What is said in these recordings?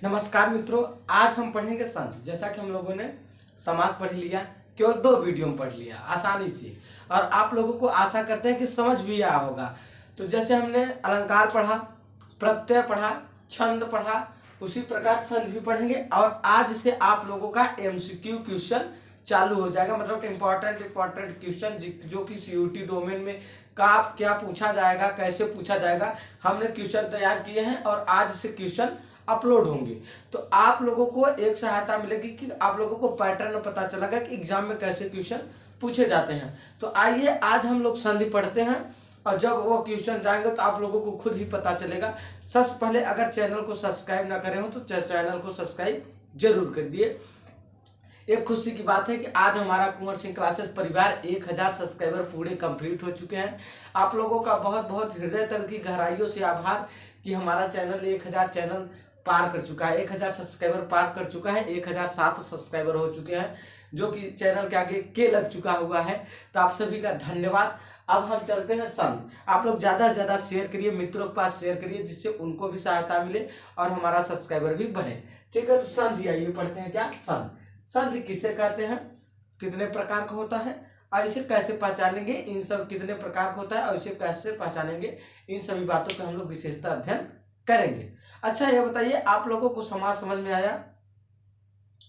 नमस्कार मित्रों, आज हम पढ़ेंगे संधि। जैसा कि हम लोगों ने समास पढ़ लिया, केवल 2 वीडियो में पढ़ लिया आसानी से, और आप लोगों को आशा करते हैं कि समझ भी आया होगा। तो जैसे हमने अलंकार पढ़ा, प्रत्यय पढ़ा, छंद पढ़ा, उसी प्रकार संधि भी पढ़ेंगे। और आज से आप लोगों का एमसीक्यू क्वेश्चन चालू हो जाएगा, मतलब इंपॉर्टेंट क्वेश्चन जो कि सीयूटी डोमेन में का क्या पूछा जाएगा, कैसे पूछा जाएगा, हमने क्वेश्चन तैयार किए हैं और आज से क्वेश्चन अपलोड होंगे। तो आप लोगों को एक सहायता मिलेगी कि आप लोगों को पैटर्न पता चलेगा कि एग्जाम में कैसे क्वेश्चन पूछे जाते हैं। तो आइए आज हम लोग संधि पढ़ते हैं, और जब वो क्वेश्चन जाएंगे तो आप लोगों को खुद ही पता चलेगा। सबसे पहले अगर चैनल को सब्सक्राइब ना करे हो तो चैनल को सब्सक्राइब जरूर कर दिए। एक खुशी की बात है कि आज हमारा कुंवर सिंह क्लासेस परिवार 1000 सब्सक्राइबर पूरे कंप्लीट हो चुके हैं। आप लोगों का बहुत बहुत हृदय तल की गहराइयों से आभार कि हमारा चैनल 1000 चैनल पार कर चुका है, 1000 सब्सक्राइबर पार कर चुका है, 1007 सब्सक्राइबर हो चुके हैं, जो कि चैनल के आगे के लग चुका हुआ है। तो आप सभी का धन्यवाद। अब हम चलते हैं संधि। आप लोग ज़्यादा से ज़्यादा शेयर करिए, मित्रों के पास शेयर करिए, जिससे उनको भी सहायता मिले और हमारा सब्सक्राइबर भी बढ़े। ठीक है, तो संधि आइए पढ़ते हैं। क्या संधि? संधि किसे कहते हैं, कितने प्रकार का होता है और इसे कैसे पहचानेंगे, इन सब कितने प्रकार का होता है और इसे कैसे पहचानेंगे, इन सभी बातों का हम लोग विशेषता अध्ययन करेंगे। अच्छा ये बताइए, आप लोगों को समास समझ में आया?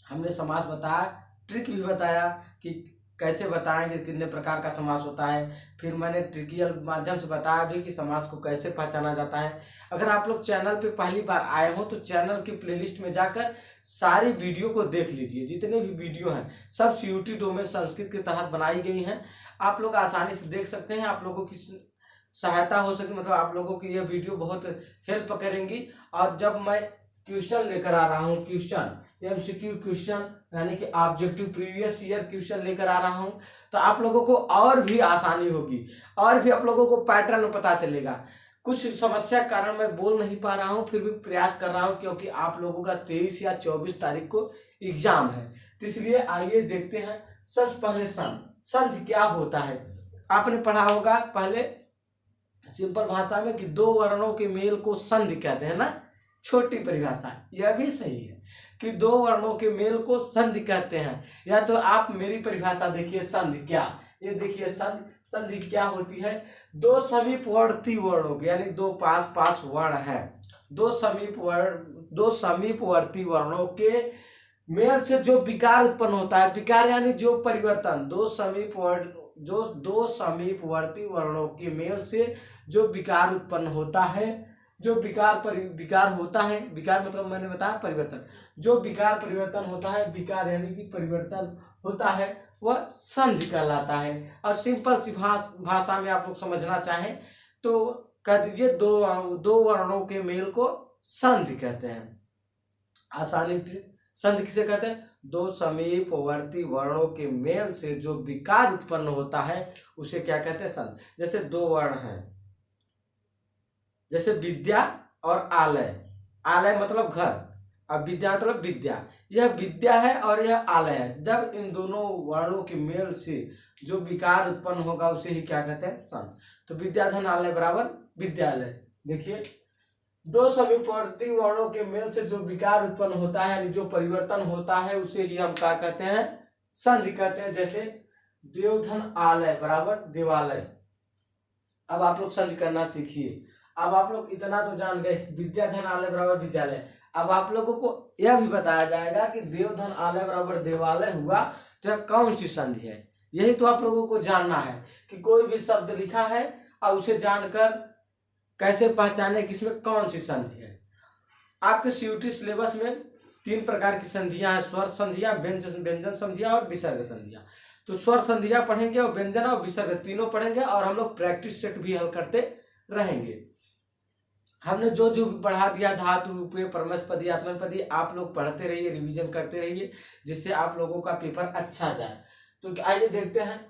हमने समास बताया, ट्रिक भी बताया कि कैसे बताएंगे, कितने प्रकार का समास होता है। फिर मैंने ट्रिकियल माध्यम से बताया भी कि समास को कैसे पहचाना जाता है। अगर आप लोग चैनल पे पहली बार आए हो तो चैनल की प्लेलिस्ट में जाकर सारी वीडियो को देख लीजिए। जितने भी वीडियो हैं सब सीयूटी डोमेन संस्कृत के तहत बनाई गई हैं, आप लोग आसानी से देख सकते हैं। आप लोगों की सहायता हो सके, मतलब आप लोगों की ये वीडियो बहुत हेल्प करेंगी। और जब मैं क्वेश्चन लेकर आ रहा हूँ, क्वेश्चन एमसीक्यू क्वेश्चन यानी कि ऑब्जेक्टिव प्रीवियस ईयर क्वेश्चन लेकर आ रहा हूँ, तो आप लोगों को और भी आसानी होगी और भी आप लोगों को पैटर्न पता चलेगा। कुछ समस्या के कारण मैं बोल नहीं पा रहा हूँ, फिर भी प्रयास कर रहा हूँ, क्योंकि आप लोगों का 23 या 24 तारीख को एग्जाम है। तो इसलिए आइए देखते हैं। सबसे पहले संधि क्या होता है, आपने पढ़ा होगा पहले सिंपल भाषा में कि 2 वर्णों के मेल को संधि कहते हैं ना। छोटी परिभाषा यह भी सही है कि 2 वर्णों के मेल को संधि कहते हैं। या तो आप मेरी परिभाषा देखिए, संधि क्या, ये देखिए संधि क्या होती है। 2 समीपवर्ती वर्णों के, यानी 2 पास पास वर्ण है, 2 समीपवर्ती वर्णों के मेल से जो विकार उत्पन्न होता है, विकार यानी जो परिवर्तन, 2 समीपवर्ती वर्णों के मेल से जो विकार उत्पन्न होता है, जो विकार होता है, विकार मतलब मैंने बताया परिवर्तन, जो विकार परिवर्तन होता है, विकार यानी कि परिवर्तन होता है, वह संधि कहलाता है। और सिंपल सी भाषा में आप लोग समझना चाहें तो कह दीजिए, दो वर्णों के मेल को संधि कहते हैं। आसानी संधि किसे कहते हैं? 2 समीपवर्ती वर्णों के मेल से जो विकार उत्पन्न होता है उसे क्या कहते हैं? संधि। जैसे 2 वर्ण हैं, जैसे विद्या और आलय। आलय मतलब घर, अब विद्या मतलब विद्या। यह विद्या है और यह आलय है। जब इन दोनों वर्णों के मेल से जो विकार उत्पन्न होगा उसे ही क्या कहते हैं? संधि। तो विद्याधन आलय बराबर विद्यालय। देखिए, 2 समीपवर्ती वर्णों के मेल से जो विकार उत्पन्न होता है, यानी जो परिवर्तन होता है, उसे ही हम क्या कहते हैं? संधि कहते हैं। जैसे देवधन आलय बराबर देवालय। अब आप लोग संधि करना सीखिए। अब आप लोग इतना तो जान गए, विद्याधन आलय बराबर विद्यालय। अब आप लोगों को यह भी बताया जाएगा कि देवधन आलय बराबर देवालय हुआ तो यह कौन सी संधि है। यही तो आप लोगों को जानना है कि कोई भी शब्द लिखा है और उसे जानकर कैसे पहचाने कि इसमें कौन सी संधि है। आपके सीयूटी सिलेबस में 3 प्रकार की संधियां हैं, स्वर संधियां, व्यंजन संधियां और विसर्ग संधियां। तो स्वर संधियां पढ़ेंगे और व्यंजन और विसर्ग तीनों पढ़ेंगे, और हम लोग प्रैक्टिस सेट भी हल करते रहेंगे। हमने जो जो पढ़ा दिया, धातु रूपे, परमस्पदी, आत्मनेपदी, आप लोग पढ़ते रहिए, रिवीजन करते रहिए, जिससे आप लोगों का पेपर अच्छा जाए। तो आइए देखते हैं।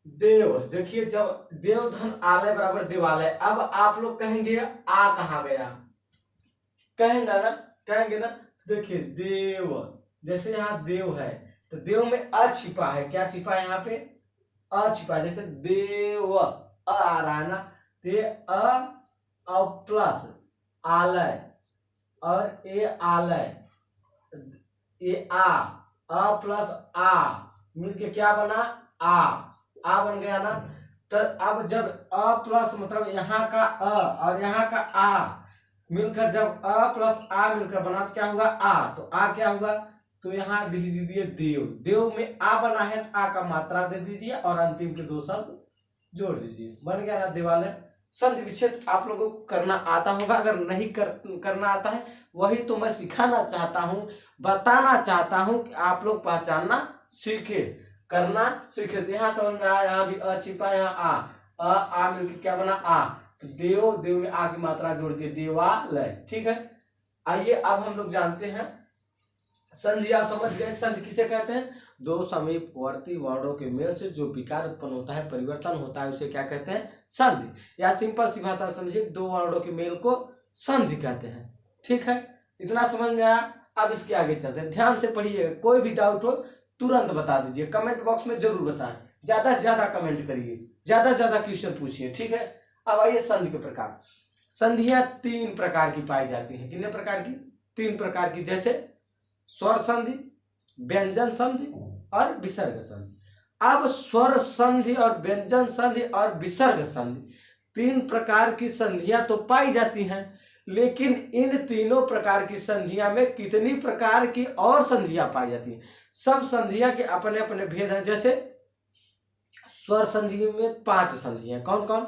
देव, देखिए जब देवधन आलय बराबर देवालय, अब आप लोग कहेंगे आ कहाँ गया, कहेंगे ना। देखिए देव, जैसे यहाँ देव है तो देव में अ छिपा है, क्या छिपा है यहाँ पे? अ छिपा है। जैसे देव, अ आ रहा है ना, ते अ प्लस आलय, और ए आलय, ये आ प्लस आ मिलके क्या बना, आ बन गया ना। तो अब जब अ प्लस मतलब यहाँ का अ और यहाँ का आ मिलकर जब अ प्लस आ मिलकर बना तो क्या होगा, आ। तो आ क्या होगा, तो यहाँ लिख दीजिए देव। देव में आ बना है तो आ का मात्रा दे दीजिए और अंतिम के दो शब्द जोड़ दीजिए, बन गया ना देवालय। संधि विच्छेद आप लोगों को करना आता होगा, अगर नहीं करना आता है वही तो मैं सिखाना चाहता हूँ, बताना चाहता हूँ कि आप लोग पहचानना सीखे, करना सीखे। यहाँ समझ में आया, यहाँ भी अ छिपा, यहाँ आ मिलकर क्या बना, आ। तो देव, देव में आ की मात्रा जोड़ के देवालय, ठीक है। आइए अब हम लोग जानते हैं संधि। आप समझ गए संधि किसे कहते हैं, दो समीपवर्ती वर्णों के मेल से जो विकार उत्पन्न होता है, परिवर्तन होता है, उसे क्या कहते हैं, संधि। या सिंपल सी भाषा समझिए, दो वर्णों के मेल को संधि कहते हैं, ठीक है। इतना समझ में आया। अब इसके आगे चलते हैं, ध्यान से पढ़िए, कोई भी डाउट हो तुरंत बता दीजिए, कमेंट बॉक्स में जरूर बताएं, ज्यादा से ज्यादा कमेंट करिए, ज्यादा से ज्यादा क्वेश्चन पूछिए, ठीक है। अब आइए संधि के प्रकार। संधियां तीन प्रकार की पाई जाती हैं, कितने प्रकार की, तीन प्रकार की, जैसे स्वर संधि, व्यंजन संधि और विसर्ग संधि। अब स्वर संधि और व्यंजन संधि और विसर्ग संधि तीन प्रकार की संधियां तो पाई जाती हैं, लेकिन इन तीनों प्रकार की संधियां में कितनी प्रकार की और संधियां पाई जाती हैं। सब संधियां के अपने अपने भेद हैं। जैसे स्वर संधि में 5 संधियां, कौन कौन,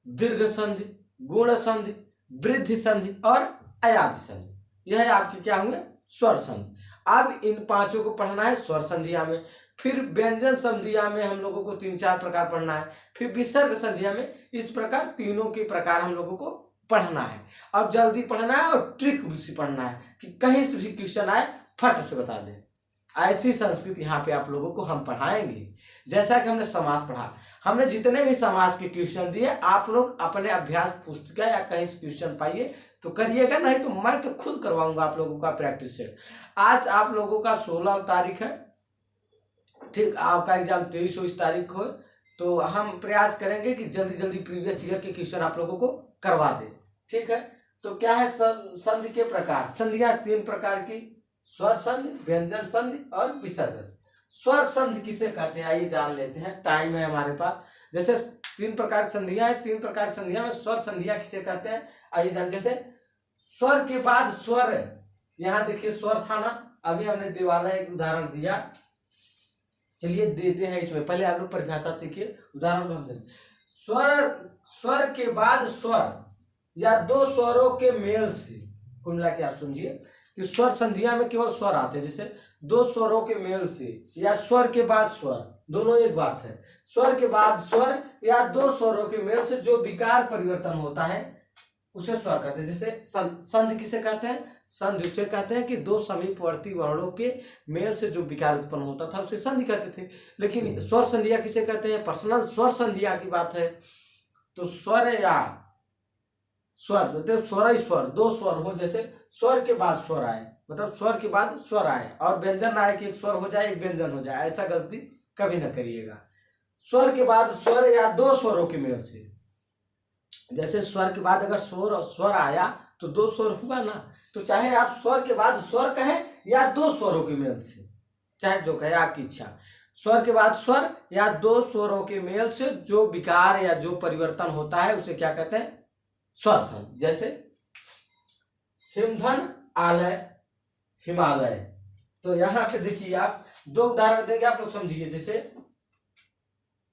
दीर्घ संधि, गुण संधि, वृद्धि संधि और अयाधि संधि। यह आपके क्या हुए, स्वर संधि। अब इन पांचों को पढ़ना है स्वर संधिया में। फिर व्यंजन संधिया में हम लोगों को 3-4 प्रकार पढ़ना है। फिर विसर्ग संधिया में इस प्रकार तीनों के प्रकार हम लोगों को पढ़ना है। अब जल्दी पढ़ना है और ट्रिक भी पढ़ना है कि कहीं से भी क्वेश्चन आए फट से बता दें। ऐसी संस्कृत यहाँ पे आप लोगों को हम पढ़ाएंगे। जैसा कि हमने समास पढ़ा, हमने जितने भी समास के क्वेश्चन दिए, आप लोग अपने अभ्यास पुस्तिका या कहीं से क्वेश्चन पाइए तो करिएगा, नहीं तो मैं तो खुद करवाऊंगा आप लोगों का प्रैक्टिस सेट। आज आप लोगों का 16 तारीख है, ठीक, आपका एग्जाम 23-24 तारीख हो, तो हम प्रयास करेंगे कि जल्दी जल्दी प्रीवियस ईयर के क्वेश्चन आप लोगों को करवा दें, ठीक है। तो क्या है संधि के प्रकार, संधियां 3 प्रकार की, स्वर संधि, व्यंजन संधि और विसर्ग। स्वर संधि किसे कहते हैं आइए जान लेते हैं, टाइम है हमारे पास। जैसे 3 प्रकार की संधियां हैं, 3 प्रकार की संधियां में स्वर संधियां किसे कहते हैं आइए जान। जैसे स्वर के बाद स्वर, यहाँ देखिए स्वर था ना, अभी हमने देवालय एक उदाहरण दिया, चलिए देते हैं इसमें, पहले आप लोग परिभाषा सीखिए, उदाहरण को हम देंगे। स्वर के बाद स्वर या दो स्वरों के मेल से, कुल मिला के आप समझिए कि स्वर संधिया में केवल स्वर आते हैं। जैसे दो स्वरों के मेल से या स्वर के बाद स्वर, दोनों एक बात है। स्वर के बाद स्वर या दो स्वरों के मेल से जो विकार परिवर्तन होता है उसे स्वर कहते हैं। जैसे संधि किसे कहते हैं, संधि उसे कहते हैं कि दो समीपवर्ती वर्णों के मेल से जो विकार उत्पन्न होता था उसे संधि कहते थे। लेकिन स्वर संधिया किसे कहते हैं, पर्सनल स्वर संधिया की बात है तो स्वर या स्वर मतलब स्वर ही स्वर, दो स्वर हो, जैसे स्वर के बाद स्वर आए मतलब स्वर के बाद स्वर आए, और व्यंजन आए कि एक स्वर हो जाए एक व्यंजन हो जाए, ऐसा गलती कभी ना करिएगा। स्वर के बाद स्वर या दो स्वरों के मेल से, जैसे स्वर के बाद अगर स्वर आया तो दो स्वर हुआ ना, तो चाहे आप स्वर के बाद स्वर कहें या दो स्वरों के मेल से, चाहे जो कहे आपकी इच्छा। स्वर के बाद स्वर या दो स्वरों के मेल से जो विकार या जो परिवर्तन होता है उसे क्या कहते हैं, स्वर संधि। जैसे हिमधन आलय हिमालय, तो यहाँ पे देखिए आप 2 उदाहरण देंगे, आप लोग समझिए। जैसे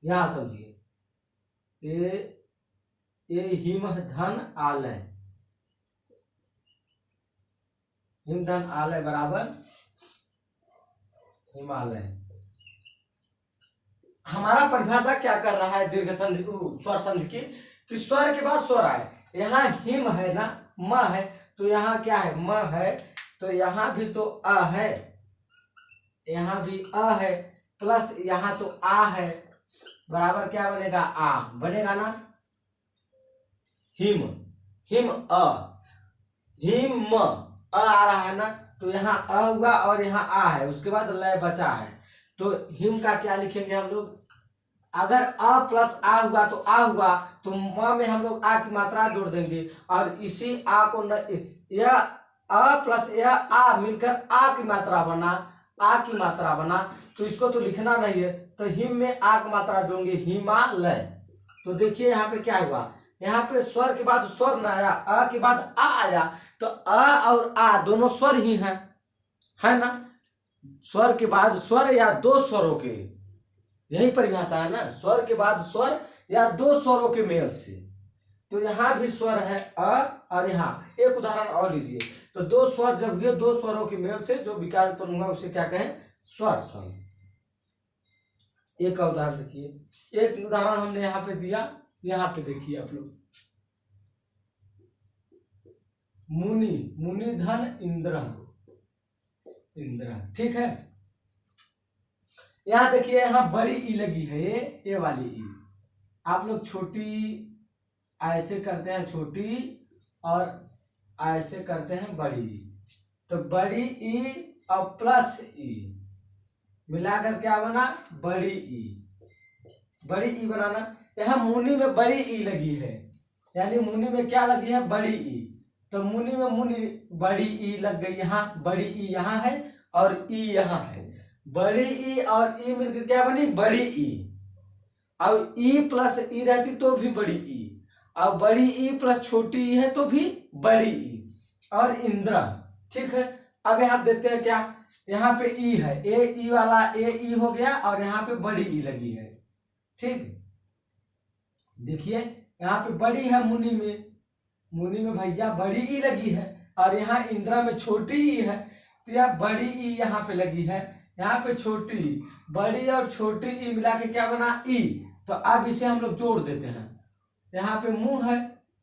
यहां समझिए, ये हिमधन आलय, हिमधन आलय बराबर हिमालय। हमारा परिभाषा क्या कर रहा है दीर्घ संधि स्वर संधि की, कि स्वर के बाद स्वर आए। यहाँ हिम है ना, म है, तो यहाँ क्या है, म है, तो यहाँ भी तो अ है, यहाँ भी अ है, प्लस यहाँ तो आ है, बराबर क्या बनेगा, आ बनेगा ना। हिम, हिम अ, हिम अ आ रहा है ना, तो यहाँ अ हुआ और यहाँ आ है, उसके बाद लय बचा है, तो हिम का क्या लिखेंगे हम लोग, अगर अ प्लस आ हुआ तो आ हुआ, तो म में हम लोग आ की मात्रा जोड़ देंगे और इसी आ को यह अ प्लस या आ मिलकर आ की मात्रा बना, आ की मात्रा बना, तो इसको तो लिखना नहीं है, तो हिम में आ की मात्रा जोड़ेंगे हिमालय। तो देखिए यहाँ पे क्या हुआ, यहाँ पे स्वर के बाद स्वर न आया, अ के बाद आ आया, तो अ और आ दोनों स्वर ही हैं, है ना। स्वर के बाद स्वर या दो स्वरों के, यही परिभाषा है ना, स्वर के बाद स्वर या दो स्वरों के मेल से। तो यहां भी स्वर है अ, और यहाँ एक उदाहरण और लीजिए, तो दो स्वर जब हुए, दो स्वरों के मेल से जो विकार उत्पन्न हुआ उसे क्या कहें, स्वर संधि। एक का उदाहरण देखिए, एक उदाहरण हमने यहाँ पे दिया, यहाँ पे देखिए आप लोग, मुनि, मुनि धन इंद्र, इंद्र, ठीक है। यहां देखिए, यहाँ बड़ी ई लगी है, ये वाली ई, आप लोग छोटी ऐसे करते हैं छोटी, और ऐसे करते हैं बड़ी, तो बड़ी ई और प्लस ई मिलाकर क्या बना, बड़ी ई, बड़ी ई बनाना। यहाँ मुनि में बड़ी ई लगी है, यानी मुनि में क्या लगी है, बड़ी ई, तो मुनि में मुनि बड़ी ई लग गई, यहाँ बड़ी ई यहाँ है और ई यहाँ है, बड़ी ई और ई मिलकर क्या बनी, बड़ी ई, और ई प्लस ई रहती तो भी बड़ी ई, और बड़ी ई प्लस छोटी ई है तो भी बड़ी ई, और इंद्र, ठीक है। अब यहाँ देखते हैं क्या, यहाँ पे ई है, ए ई वाला ए ई हो गया, और यहाँ पे बड़ी ई लगी है, ठीक। देखिए यहाँ पे बड़ी है मुनि में, मुनि में भैया बड़ी ई लगी है, और यहाँ इंद्रा में छोटी ई है, तो यह बड़ी ई यहाँ पे लगी है, यहाँ पे छोटी ई, बड़ी और छोटी ई मिला के क्या बना, ई। तो अब इसे हम लोग जोड़ देते हैं, यहाँ पे मुंह है,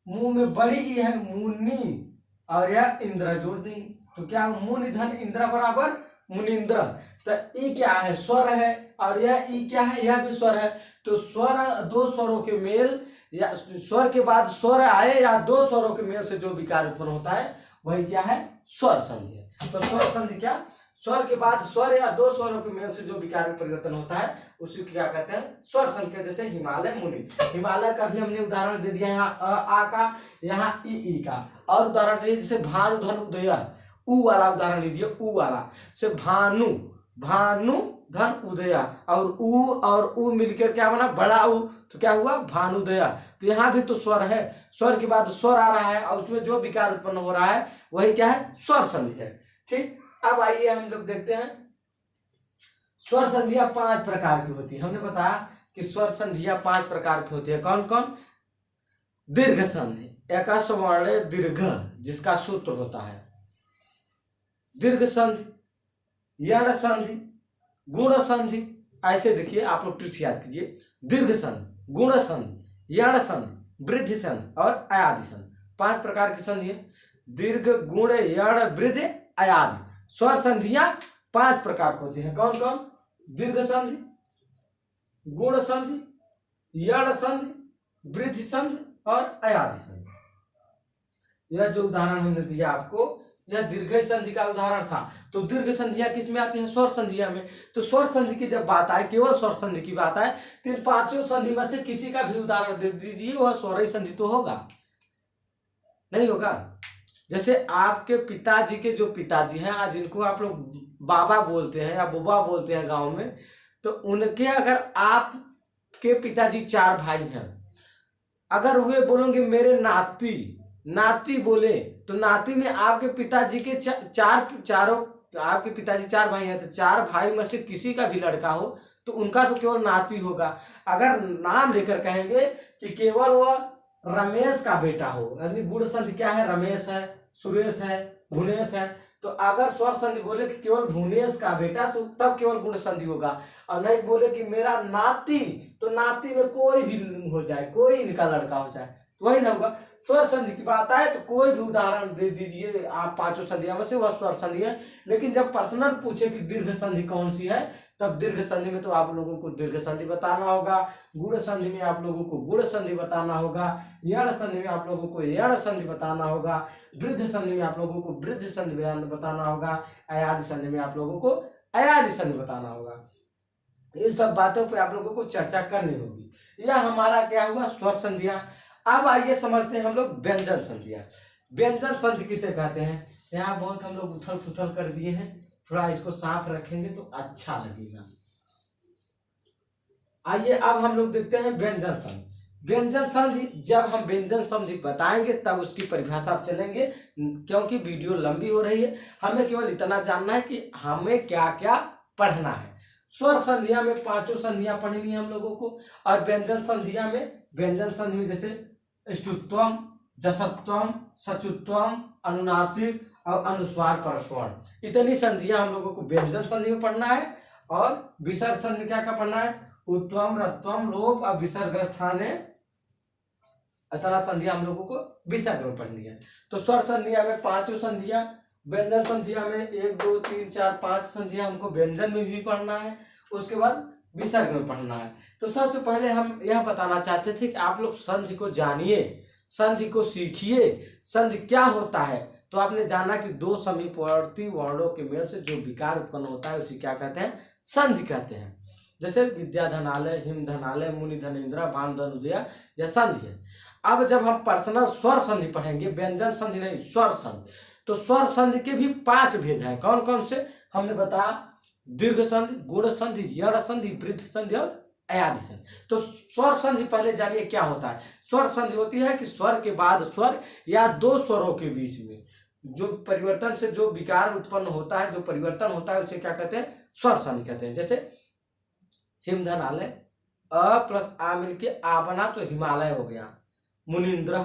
मुंह में बड़ी ई है, मुनि, और यह इंद्र जोड़ देंगे, तो क्या मुनि धन इंद्र बराबर मुनिंद्र। तो ई क्या है, स्वर है, और यह ई क्या है, यह भी स्वर है। तो स्वर, दो स्वरों के मेल, या स्वर के बाद स्वर आए या दो स्वरों के मेल से जो विकार उत्पन्न होता है वही क्या है, स्वर संधि है। तो स्वर संधि क्या, स्वर के बाद स्वर या दो स्वरों के मेल से जो विकार में परिवर्तन होता है उसी क्या कहते हैं, स्वर संधि। जैसे हिमालय, मुनि, हिमालय का भी हमने उदाहरण दे दिया, यहाँ आ का, यहाँ ई का। और उदाहरण चाहिए, जैसे भानु धन उदय, ऊ वाला उदाहरण लीजिए, ऊ वाला से भानु, भानु धन उदय, और ऊ मिलकर क्या बना, बड़ा ऊ, तो क्या हुआ, भानुदय। तो यहाँ भी तो स्वर है, स्वर के बाद स्वर आ रहा है, और उसमें जो विकार उत्पन्न हो रहा है वही क्या है, स्वर संधि है, ठीक। अब आइए हम लोग देखते हैं, स्वर संधियां 5 प्रकार की होती है। हमने बताया कि स्वर संधियां 5 प्रकार की होती है, कौन कौन, दीर्घ संधि, एक स्वर्ण दीर्घ जिसका सूत्र होता है, दीर्घ संधि, यण संधि, गुण संधि। ऐसे देखिए आप लोग ट्रिक्स याद कीजिए, दीर्घ संधि, गुण संधि, यण संधि, वृद्धि संधि और अयादि संधि। 5 प्रकार की संधि है, दीर्घ, गुण, यण, वृद्धि, अयादि। स्वर संधियां 5 प्रकार की होती है, कौन कौन, दीर्घ संधि, गुण संधि, यण संधि, वृद्धि संधि और अयादि संधि। यह जो उदाहरण हमने दिया आपको, यह दीर्घ संधि का उदाहरण था। तो दीर्घ संधियां किस में आती हैं, स्वर संधियां में। तो स्वर संधि की जब बात आए, केवल स्वर संधि की बात आए, तो इन 5 संधि में से किसी का भी उदाहरण दे दीजिए, वह स्वर संधि तो होगा, नहीं होगा। जैसे आपके पिताजी के जो पिताजी हैं, जिनको आप लोग बाबा बोलते हैं या बुबा बोलते हैं गांव में, तो उनके अगर आपके पिताजी 4 भाई हैं, अगर वे बोलेंगे मेरे नाती, नाती बोले, तो नाती में आपके पिताजी के चारों, आपके पिताजी 4 भाई हैं, तो 4 भाई में से किसी का भी लड़का हो तो उनका तो केवल नाती होगा। अगर नाम लेकर कहेंगे कि केवल वह रमेश का बेटा हो, यानी गुण संधि क्या है, रमेश है, सुरेश है, भुवनेश है, तो अगर स्वर संधि बोले कि केवल भुवनेश का बेटा, तो तब केवल गुण संधि होगा। और नहीं बोले कि मेरा नाती, तो नाती में कोई भी हो जाए, कोई इनका लड़का हो जाए, तो वही ना होगा। स्वर संधि की बात आए तो कोई भी उदाहरण दे दीजिए आप 5 संधियों में से, वह स्वर संधि है। लेकिन जब पर्सनल पूछे कि दीर्घ संधि कौन सी है, तब दीर्घ संधि में तो आप लोगों को दीर्घ संधि बताना होगा, गुण संधि में आप लोगों को गुण संधि बताना होगा, यण संधि में आप लोगों को यण संधि बताना होगा, वृद्धि संधि में आप लोगों को वृद्धि संधि बताना होगा, अयादि संधि में आप लोगों को अयादि संधि बताना होगा। इन सब बातों पे आप लोगों को चर्चा करनी होगी। यह हमारा क्या हुआ, स्वर संधियां। अब आइए समझते हैं हम लोग व्यंजन संधियां। व्यंजन संधि किसे कहते हैं, यहाँ बहुत हम लोग उथल पुथल कर दिए हैं, थोड़ा इसको साफ रखेंगे तो अच्छा लगेगा। आइए अब हम लोग देखते हैं व्यंजन संधि। व्यंजन संधि, जब हम व्यंजन संधि बताएंगे तब उसकी परिभाषा आप चलेंगे, क्योंकि वीडियो लंबी हो रही है। हमें केवल इतना जानना है कि हमें क्या क्या पढ़ना है। स्वर संधिया में 5 संधियां पढ़नी है हम लोगों को, और व्यंजन संधिया में, व्यंजन संधि में जैसे ष्टुत्वम, जसत्वम, सचुत्वम, अनुनासिक और अनुस्वार परस्वर, इतनी संधियां हम लोगों को व्यंजन संधि में पढ़ना है। और विसर्ग संधि में क्या क्या पढ़ना है, उत्तम, रत्वम, लोप और विसर्ग स्थाने, इतना संधियां हम लोगों को विसर्ग में पढ़नी है। तो स्वर संधिया में 5 संधियां, व्यंजन संधिया में 1 2 3 4 5 संधियां हमको व्यंजन में भी पढ़ना है, उसके बाद विसर्ग में पढ़ना है। तो सबसे पहले हम यह बताना चाहते थे कि आप लोग संधि को जानिए, संधि को सीखिए, संधि क्या होता है। तो आपने जाना कि 2 समीपवर्ती वर्णों के मेल से जो विकार उत्पन्न होता है उसे क्या कहते हैं, संधि कहते हैं। जैसे विद्याधनालय, हिमधनालय, मुनिधनेन्द्र, भानुधनुदय, यह संधि है। अब जब हम पर्सनल स्वर संधि पढ़ेंगे, व्यंजन संधि नहीं, स्वर संधि, तो स्वर संधि के भी 5 भेद हैं। कौन कौन से हमने बताया, दीर्घ संधि, गुण संधि, यण संधि, वृद्ध संधि और अयादि संधि। तो स्वर संधि पहले जानिए क्या होता है। स्वर संधि होती है कि स्वर के बाद स्वर या 2 स्वरों के बीच में जो परिवर्तन से जो विकार उत्पन्न होता है, जो परिवर्तन होता है, उसे क्या कहते हैं, स्वर संधि कहते हैं। जैसे हिमधनालय, अ प्लस आ मिलके आ बना तो हिमालय हो गया। मुनिंद्र,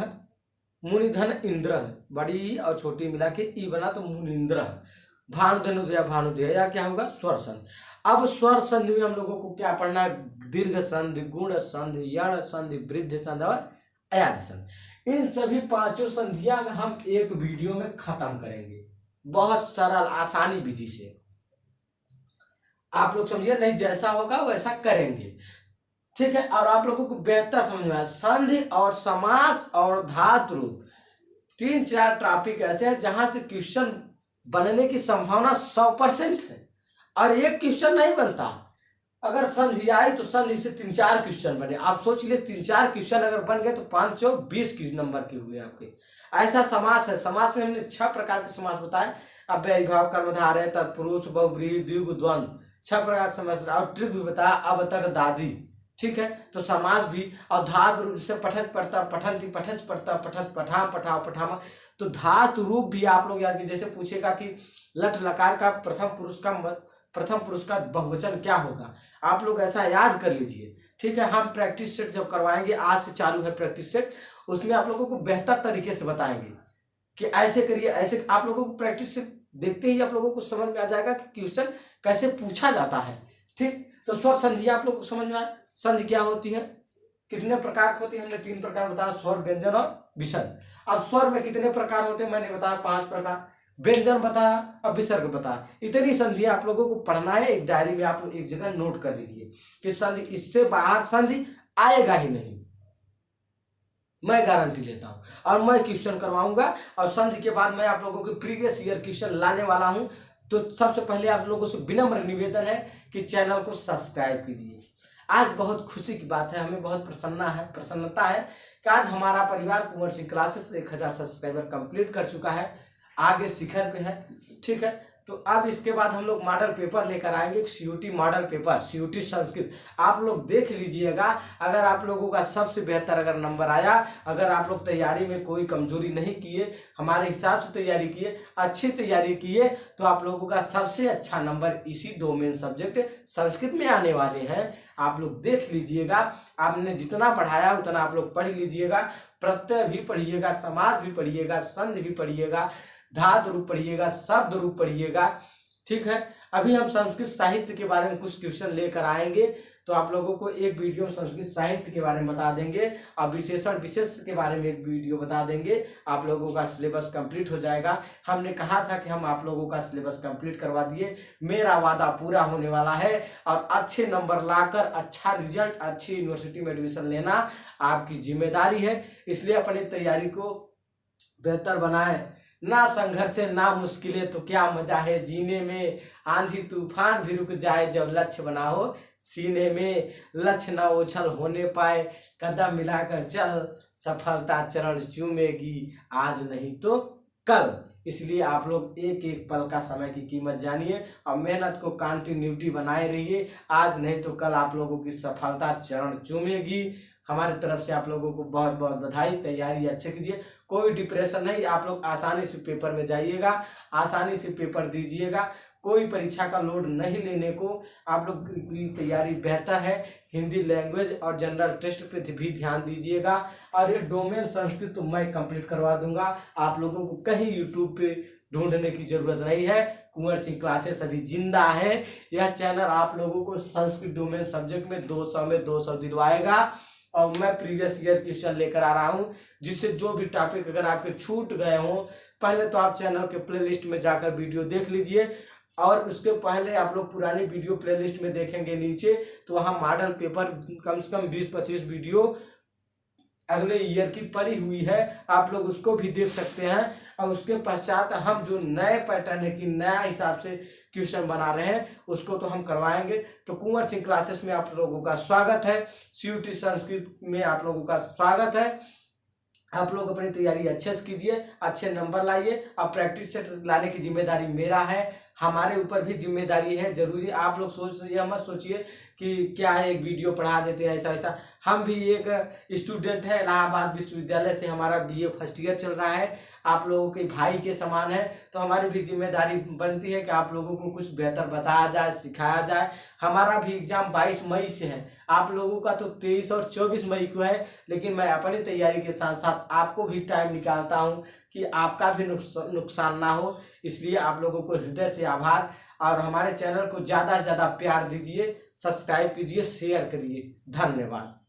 मुनिधन इंद्र, बड़ी और छोटी मिला के ई बना तो मुनिंद्र। भानुधनुदय, भानुदय, या क्या होगा, स्वर संधि। अब स्वर संधि में हम लोगों को क्या पढ़ना है, दीर्घ संधि, गुण संधि, यण संधि, वृद्ध संधि और अयादि संधि। इन सभी 5 संधियां हम एक वीडियो में खत्म करेंगे, बहुत सरल आसानी विधि से। आप लोग समझिए, नहीं जैसा होगा वैसा करेंगे, ठीक है। और आप लोगों को बेहतर समझ में आया, संधि और समास और धातु रूप, 3-4 टॉपिक ऐसे हैं जहां से क्वेश्चन बनने की संभावना 100% है, और एक क्वेश्चन नहीं बनता। अगर संधि आई तो संधि से 3-4 क्वेश्चन बने। आप सोच लिए 3-4 क्वेश्चन अगर बन गए तो 5 चौक 20 नंबर के हुए आपके। ऐसा समास है। समास में हमने 6 प्रकार के समास बताए, अव्ययी भाव, कर्मधारय, तत्पुरुष, बहुब्रीहि, द्विगु, द्वंद्व, 6 प्रकार के समास। और ट्रिक भी बताया, अब तक दादी, ठीक है। तो समास भी, और धातु रूप से पठत पढ़ता, पठंती, पठस पढ़ता, पठत पठाम, पठाओ, पठामा। तो धातु रूप भी आप लोग याद कीजिए। जैसे पूछेगा कि लट लकार का प्रथम पुरुष का बहुवचन क्या होगा, आप लोग ऐसा याद कर लीजिए, ठीक है। हम प्रैक्टिस सेट जब करवाएंगे, आज से चालू है प्रैक्टिस सेट, उसमें आप लोगों को बेहतर तरीके से बताएंगे कि ऐसे करिए, ऐसे। आप लोगों को प्रैक्टिस सेट देखते ही आप लोगों को समझ में आ जाएगा कि क्वेश्चन कैसे पूछा जाता है, ठीक। तो स्वर संधि आप लोग को समझ में आया, संधि क्या होती है, कितने प्रकार की होती है, हमने 3 प्रकार बताया, स्वर, व्यंजन और विसर्ग। अब स्वर में कितने प्रकार होते हैं, मैंने बताया 5 प्रकार, व्यंजन बताया और विसर्ग बताया। इतनी संधि आप लोगों को पढ़ना है। एक डायरी में आप लोग एक जगह नोट कर लीजिए कि संधि, इससे बाहर संधि आएगा ही नहीं, मैं गारंटी लेता हूं। और मैं क्वेश्चन करवाऊंगा, और संधि के बाद मैं आप लोगों को प्रीवियस ईयर क्वेश्चन लाने वाला हूं। तो सबसे पहले आप लोगों से विनम्र निवेदन है कि चैनल को सब्सक्राइब कीजिए। आज बहुत खुशी की बात है, हमें बहुत प्रसन्नता है कि आज हमारा परिवार Kunwar Singh classes 1000 subscriber complete कर चुका है, आगे शिखर पे है, ठीक है। तो अब इसके बाद हम लोग मॉडल पेपर लेकर आएंगे, CUET model paper, CUET Sanskrit. आप लोग देख लीजिएगा, अगर आप लोगों का सबसे बेहतर अगर नंबर आया, अगर आप लोग तैयारी में कोई कमजोरी नहीं किए, हमारे हिसाब से तैयारी किए, अच्छी तैयारी किए, तो आप लोगों का सबसे अच्छा नंबर इसी 2 मेन सब्जेक्ट संस्कृत में आने वाले हैं। आप लोग देख लीजिएगा, आपने जितना पढ़ाया उतना आप लोग पढ़ लीजिएगा। प्रत्यय भी पढ़िएगा, समास भी पढ़िएगा, संधि भी पढ़िएगा, धातु रूप पढ़िएगा, शब्द रूप पढ़िएगा, ठीक है। अभी हम संस्कृत साहित्य के बारे में कुछ क्वेश्चन लेकर आएंगे, तो आप लोगों को एक वीडियो में संस्कृत साहित्य के बारे में बता देंगे, और विशेषण विशेष के बारे में एक वीडियो बता देंगे। आप लोगों का सिलेबस कंप्लीट हो जाएगा। हमने कहा था कि हम आप लोगों का सिलेबस कंप्लीट करवा दिए, मेरा वादा पूरा होने वाला है। और अच्छे नंबर लाकर अच्छा रिजल्ट, अच्छी यूनिवर्सिटी में एडमिशन लेना आपकी जिम्मेदारी है। इसलिए अपनी तैयारी को बेहतर बनाएं। ना संघर्ष है ना मुश्किलें तो क्या मजा है जीने में, आंधी तूफान भी रुक जाए जब लक्ष्य बना हो सीने में, लक्ष्य न ओझल होने पाए कदम मिलाकर चल, सफलता चरण चूमेगी आज नहीं तो कल। इसलिए आप लोग एक एक पल का समय की कीमत जानिए और मेहनत को कंटिन्यूटी बनाए रहिए। आज नहीं तो कल आप लोगों की सफलता चरण चूमेगी। हमारी तरफ से आप लोगों को बहुत बहुत बधाई। तैयारी अच्छे कीजिए, कोई डिप्रेशन नहीं, आप लोग आसानी से पेपर में जाइएगा, आसानी से पेपर दीजिएगा, कोई परीक्षा का लोड नहीं लेने को। आप लोग की तैयारी बेहतर है। हिंदी लैंग्वेज और जनरल टेस्ट पे भी ध्यान दीजिएगा। और ये डोमेन संस्कृत तो मैं कंप्लीट करवा दूंगा। आप लोगों को कहीं यूट्यूब पे ढूंढने की जरूरत नहीं है। कुंवर सिंह क्लासेस अभी जिंदा है। यह चैनल आप लोगों को संस्कृत डोमेन सब्जेक्ट में 200 में 200 दिलवाएगा। और मैं प्रीवियस ईयर क्वेश्चन लेकर आ रहा हूँ, जिससे जो भी टॉपिक अगर आपके छूट गए हों, पहले तो आप चैनल के प्लेलिस्ट में जाकर वीडियो देख लीजिए। और उसके पहले आप लोग पुरानी वीडियो प्लेलिस्ट में देखेंगे नीचे, तो वहाँ मॉडल पेपर कम से कम 20-25 वीडियो अगले ईयर की पड़ी हुई है, आप लोग उसको भी देख सकते हैं। और उसके पश्चात हम जो नए पैटर्न है कि नया हिसाब से क्वेश्चन बना रहे हैं, उसको तो हम करवाएंगे। तो कुंवर सिंह क्लासेस में आप लोगों का स्वागत है। CUT संस्कृत में आप लोगों का स्वागत है। आप लोग अपनी तैयारी अच्छे से कीजिए, अच्छे नंबर लाइए। और प्रैक्टिस सेट लाने की जिम्मेदारी मेरा है, हमारे ऊपर भी जिम्मेदारी है। जरूरी आप लोग यह मत सोचिए कि क्या है एक वीडियो पढ़ा देते हैं ऐसा ऐसा। हम भी एक स्टूडेंट है, इलाहाबाद विश्वविद्यालय से हमारा BA फर्स्ट ईयर चल रहा है। आप लोगों के भाई के समान है, तो हमारी भी जिम्मेदारी बनती है कि आप लोगों को कुछ बेहतर बताया जाए, सिखाया जाए। हमारा भी एग्जाम 22 मई से है, आप लोगों का तो 23 और 24 मई को है। लेकिन मैं अपनी तैयारी के साथ साथ आपको भी टाइम निकालता हूँ कि आपका भी नुकसान ना हो। इसलिए आप लोगों को हृदय से आभार। और हमारे चैनल को ज़्यादा से ज़्यादा प्यार दीजिए, सब्सक्राइब कीजिए, शेयर करिए। धन्यवाद।